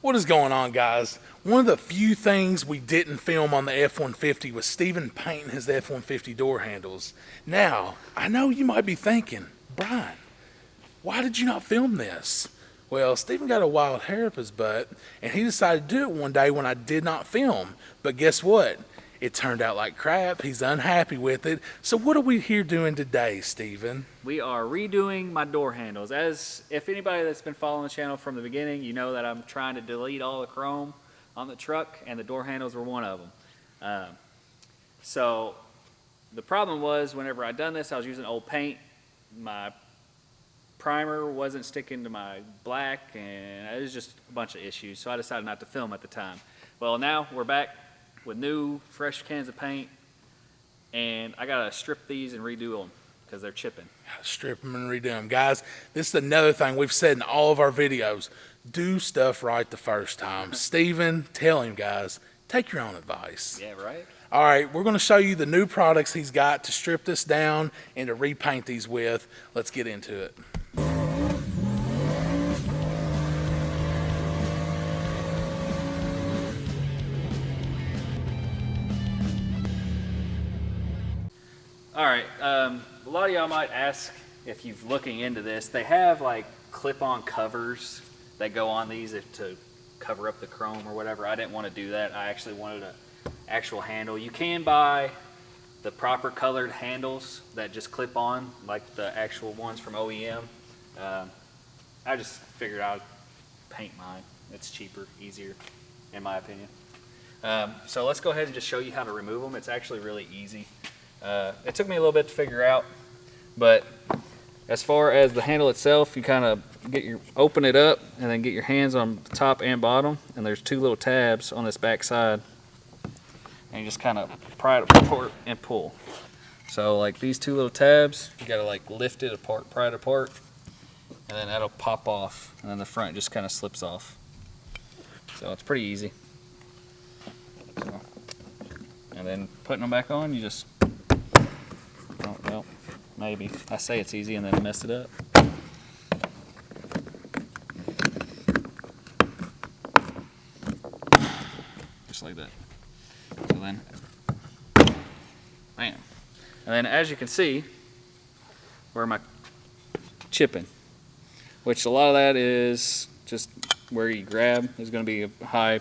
What is going on, guys? One of the few things we didn't film on the F-150 was Steven painting his F-150 door handles. Now, I know you might be thinking, Brian, why did you not film this? Well, Steven got a wild hair up his butt, and he decided to do it one day when I did not film. But guess what? It turned out like crap. He's unhappy with it. So what are we here doing today, Steven? We are redoing my door handles. As if anybody that's been following the channel from the beginning, you know that I'm trying to delete all the chrome on the truck, and the door handles were one of them. So the problem was, whenever I done this, I was using old paint. My primer wasn't sticking to my black, and it was just a bunch of issues. So I decided not to film at the time. Well, now we're back with new, fresh cans of paint, and I gotta strip these and redo them because they're chipping. Strip them and redo them. Guys, this is another thing we've said in all of our videos. Do stuff right the first time. Steven, tell him, guys, take your own advice. Yeah, right? All right, we're going to show you the new products he's got to strip this down and to repaint these with. Let's get into it. All right, a lot of y'all might ask if you're looking into this. They have like clip-on covers that go on these to cover up the chrome or whatever. I didn't want to do that. I actually wanted an actual handle. You can buy the proper colored handles that just clip on, like the actual ones from OEM. I just figured I'd paint mine. It's cheaper, easier, in my opinion. So let's go ahead and just show you how to remove them. It's actually really easy. It took me a little bit to figure out, but as far as the handle itself, you kind of open it up and then get your hands on the top and bottom, and there's two little tabs on this back side, and you just kind of pry it apart and pull. So like these two little tabs, you gotta like lift it apart, pry it apart, and then that'll pop off, and then the front just kind of slips off. So it's pretty easy. So, and then putting them back on, you just, oh, well, maybe. I say it's easy and then mess it up. Just like that. So then, bam. And then as you can see, where am I chipping? Which a lot of that is just where you grab is going to be a high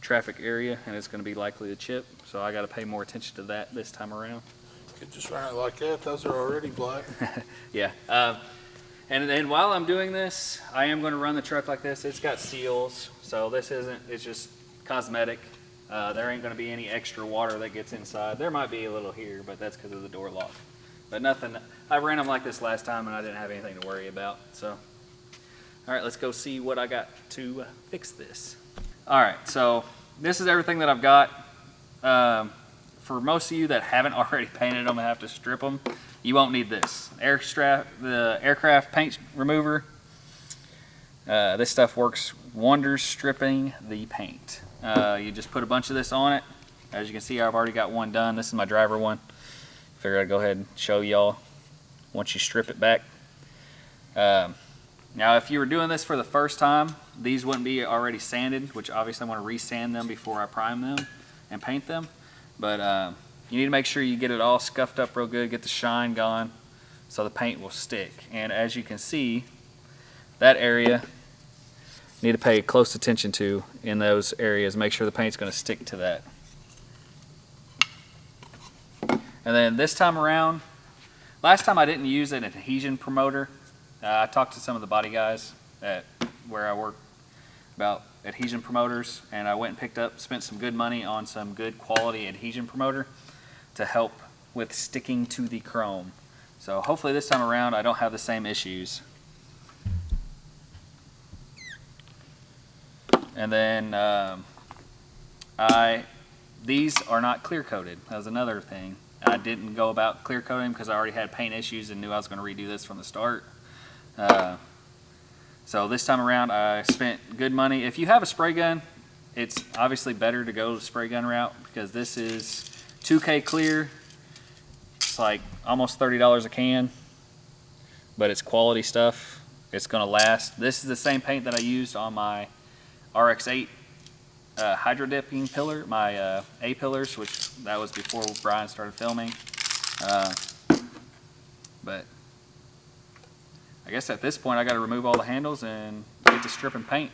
traffic area, and it's going to be likely to chip. So I got to pay more attention to that this time around. Could just run it like that. Those are already black. Yeah. And then while I'm doing this, I am going to run the truck like this. It's got seals, so this isn't, it's just cosmetic. There ain't going to be any extra water that gets inside. There might be a little here, but that's because of the door lock. But nothing, I ran them like this last time and I didn't have anything to worry about. So, all right, let's go see what I got to fix this. All right, so this is everything that I've got. For most of you that haven't already painted them and have to strip them, you won't need this. The aircraft paint remover. This stuff works wonders stripping the paint. You just put a bunch of this on it. As you can see, I've already got one done. This is my driver one. Figured I'd go ahead and show y'all once you strip it back. Now, if you were doing this for the first time, these wouldn't be already sanded, which obviously I want to re-sand them before I prime them and paint them. But you need to make sure you get it all scuffed up real good, get the shine gone, so the paint will stick. And as you can see, that area you need to pay close attention to in those areas. Make sure the paint's going to stick to that. And then this time around, last time I didn't use an adhesion promoter. I talked to some of the body guys at where I work about adhesion promoters, and I went and spent some good money on some good quality adhesion promoter to help with sticking to the chrome. So hopefully this time around I don't have the same issues. And then these are not clear coated. That was another thing. I didn't go about clear coating because I already had paint issues and knew I was going to redo this from the start. So this time around I spent good money. If you have a spray gun, it's obviously better to go the spray gun route because this is 2K clear. It's like almost $30 a can, but it's quality stuff. It's going to last. This is the same paint that I used on my RX-8 hydro dipping pillar, my A-pillars, which that was before Brian started filming. But I guess at this point I got to remove all the handles and get to strip and paint.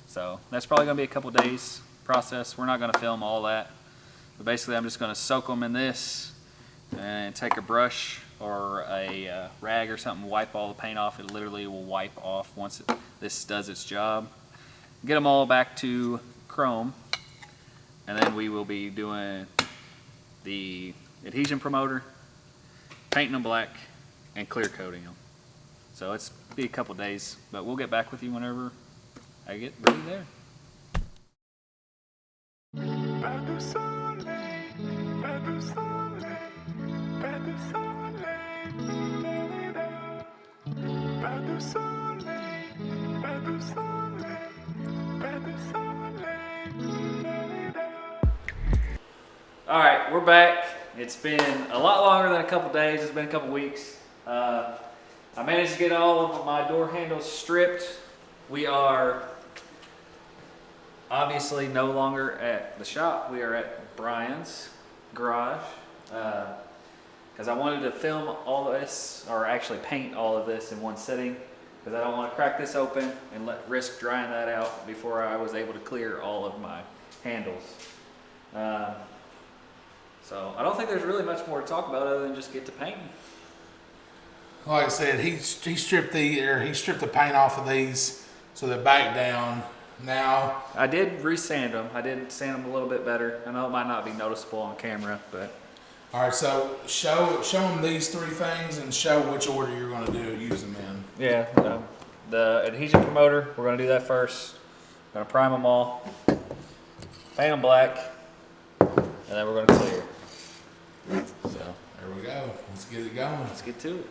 So that's probably going to be a couple days process. We're not going to film all that. But basically I'm just going to soak them in this and take a brush or a rag or something, wipe all the paint off. It literally will wipe off once this does its job. Get them all back to chrome, and then we will be doing the adhesion promoter, painting them black, and clear coating them. So it's be a couple days, but we'll get back with you whenever I get ready there. All right, we're back. It's been a lot longer than a couple days. It's been a couple weeks. I managed to get all of my door handles stripped. We are obviously no longer at the shop. We are at Brian's garage because I wanted to film all of this, or actually paint all of this in one sitting, because I don't want to crack this open and risk drying that out before I was able to clear all of my handles. So I don't think there's really much more to talk about other than just get to painting. Like I said, he stripped the paint off of these, so they're back down. Now I did resand them. I did sand them a little bit better. I know it might not be noticeable on camera, but all right. So show them these three things and show which order you're going to use them in. yeah, the adhesion promoter, we're going to do that first. Going to prime them all, paint them black, and then we're going to clear. So there we go. Let's get it going. let's get to it.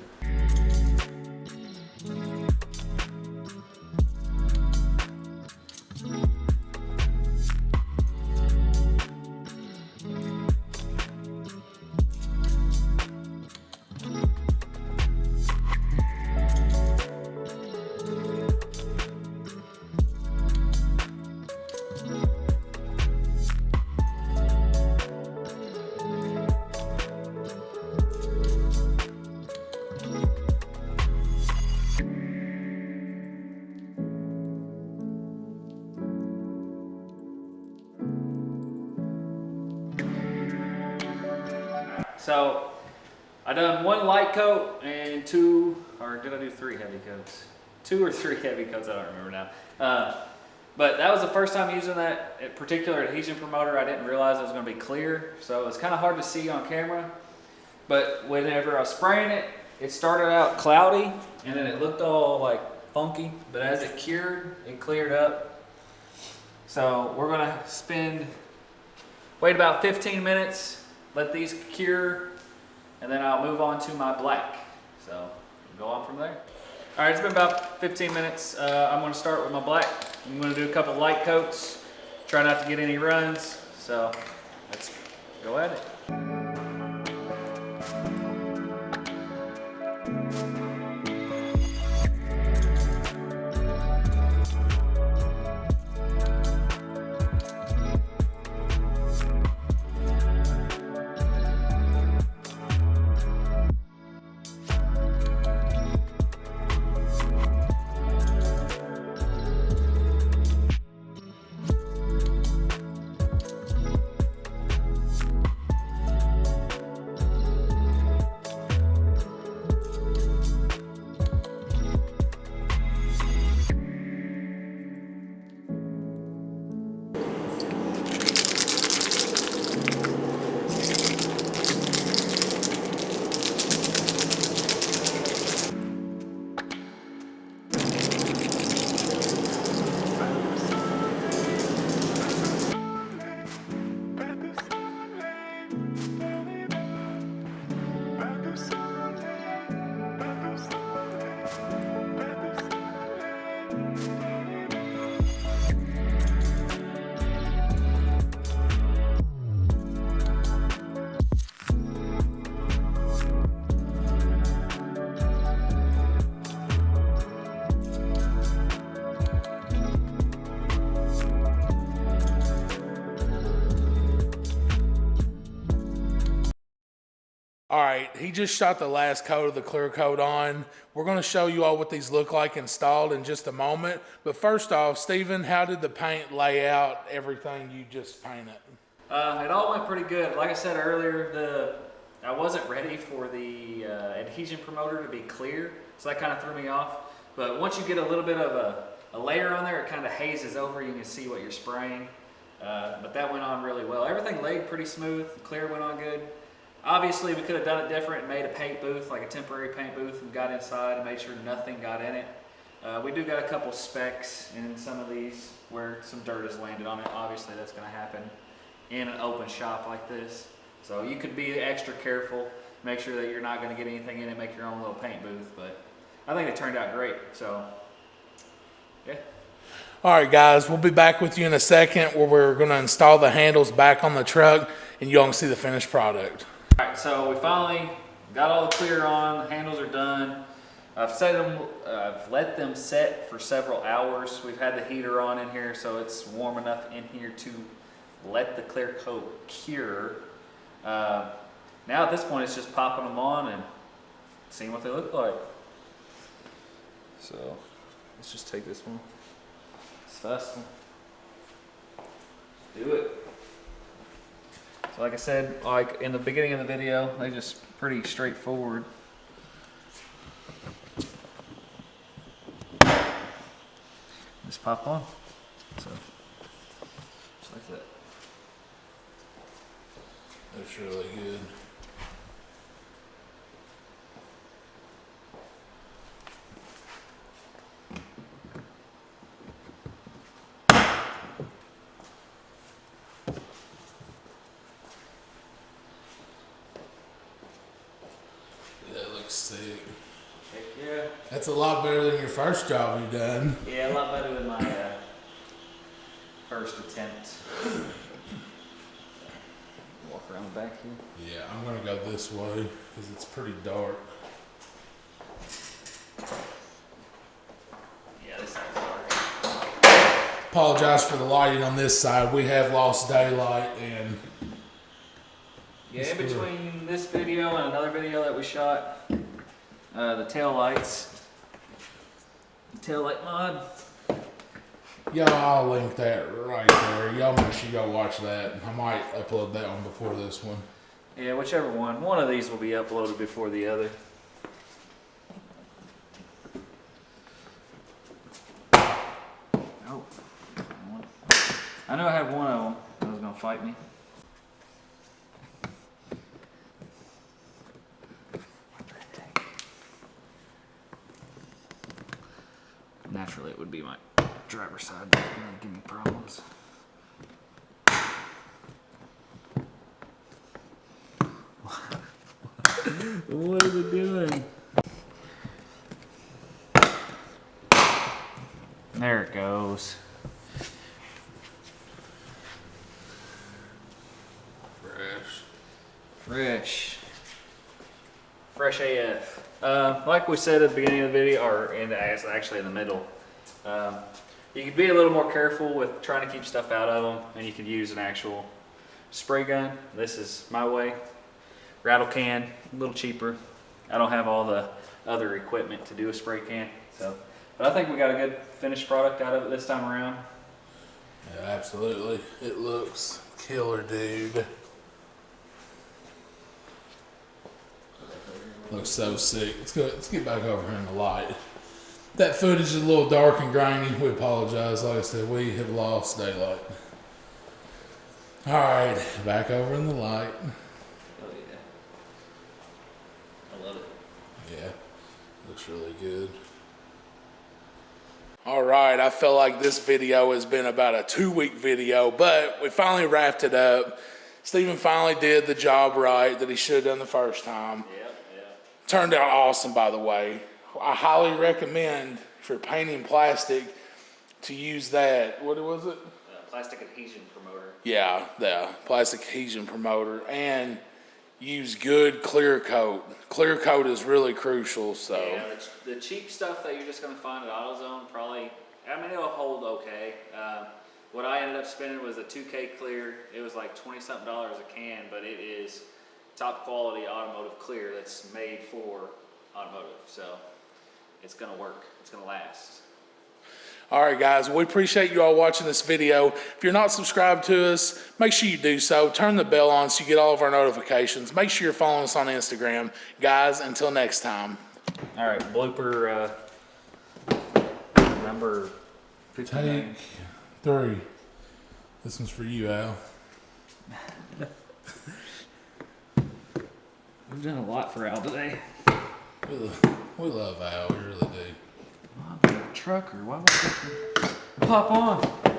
So I done one light coat and two, or did I do three heavy coats? 2 or 3 heavy coats, I don't remember now. But that was the first time using that particular adhesion promoter. I didn't realize it was going to be clear, so it was kind of hard to see on camera. But whenever I was spraying it, it started out cloudy and then it looked all like funky, but as it cured, it cleared up. So we're going to wait about 15 minutes, let these cure, and then I'll move on to my black. So go on from there. All right, it's been about 15 minutes. I'm going to start with my black. I'm going to do a couple light coats, try not to get any runs. So let's go at it. All right, he just shot the last coat of the clear coat on. We're going to show you all what these look like installed in just a moment. But first off, Steven, how did the paint lay out everything you just painted? It all went pretty good. Like I said earlier, I wasn't ready for the adhesion promoter to be clear, so that kind of threw me off. But once you get a little bit of a layer on there, it kind of hazes over. You can see what you're spraying. But that went on really well. Everything laid pretty smooth. The clear went on good. Obviously, we could have done it different and made a paint booth, like a temporary paint booth, and got inside and made sure nothing got in it. We do got a couple specks in some of these where some dirt has landed on it. Obviously, that's going to happen in an open shop like this. So you could be extra careful, make sure that you're not going to get anything in it, make your own little paint booth. But I think it turned out great. So, yeah. All right, guys, we'll be back with you in a second where we're going to install the handles back on the truck and you'll see the finished product. All right, so we finally got all the clear on, the handles are done. I've let them set for several hours. We've had the heater on in here, so it's warm enough in here to let the clear coat cure. Now at this point, it's just popping them on and seeing what they look like. So let's just take this one. It's fast one. Let's do it. So like I said, like in the beginning of the video, they just pretty straightforward. Just pop on. So just like that. That's really good. That looks sick. Heck yeah. That's a lot better than your first job you done. Yeah, a lot better than my first attempt. Walk around the back here. Yeah, I'm gonna go this way because it's pretty dark. Yeah, this side's dark. Apologize for the lighting on this side. We have lost daylight and Yeah, in between this video and another video that we shot, the tail lights, the tail light mod. y'all, I'll link that right there. Y'all make sure y'all watch that. I might upload that one before this one. Yeah, whichever one. One of these will be uploaded before the other. Oh, I know I have one of them that was gonna fight me. What the heck? Naturally, it would be my driver's side that's gonna give me problems. What is it doing? There it goes. Fresh AF. Like we said at the beginning of the video, or actually in the middle, you could be a little more careful with trying to keep stuff out of them, and you could use an actual spray gun. This is my way. Rattle can, a little cheaper. I don't have all the other equipment to do a spray can, so. But I think we got a good finished product out of it this time around. Yeah, absolutely. It looks killer, dude. Looks so sick. Let's get back over here in the light. That footage is a little dark and grainy. We apologize. Like I said, we have lost daylight. All right, back over in the light. Oh yeah. I love it. Yeah, looks really good. All right, I feel like this video has been about a 2-week video, but we finally wrapped it up. Steven finally did the job right that he should have done the first time. Yep. Turned out awesome, by the way. I highly recommend if you're painting plastic to use that. What was it? Plastic adhesion promoter. Yeah, the plastic adhesion promoter, and use good clear coat. Clear coat is really crucial. So yeah, the cheap stuff that you're just going to find at AutoZone probably, I mean, it'll hold okay. What I ended up spending was a 2K clear. It was like $20-something a can, but it is top quality automotive clear that's made for automotive. So it's gonna work. It's gonna last. All right, guys, we appreciate you all watching this video. If you're not subscribed to us, make sure you do so. Turn the bell on so you get all of our notifications. Make sure you're following us on Instagram. Guys, until next time. All right, blooper number 59. Take 3. This one's for you, Al. We've done a lot for Al today. We love Al, we really do. I'm a trucker. Why would I pop on?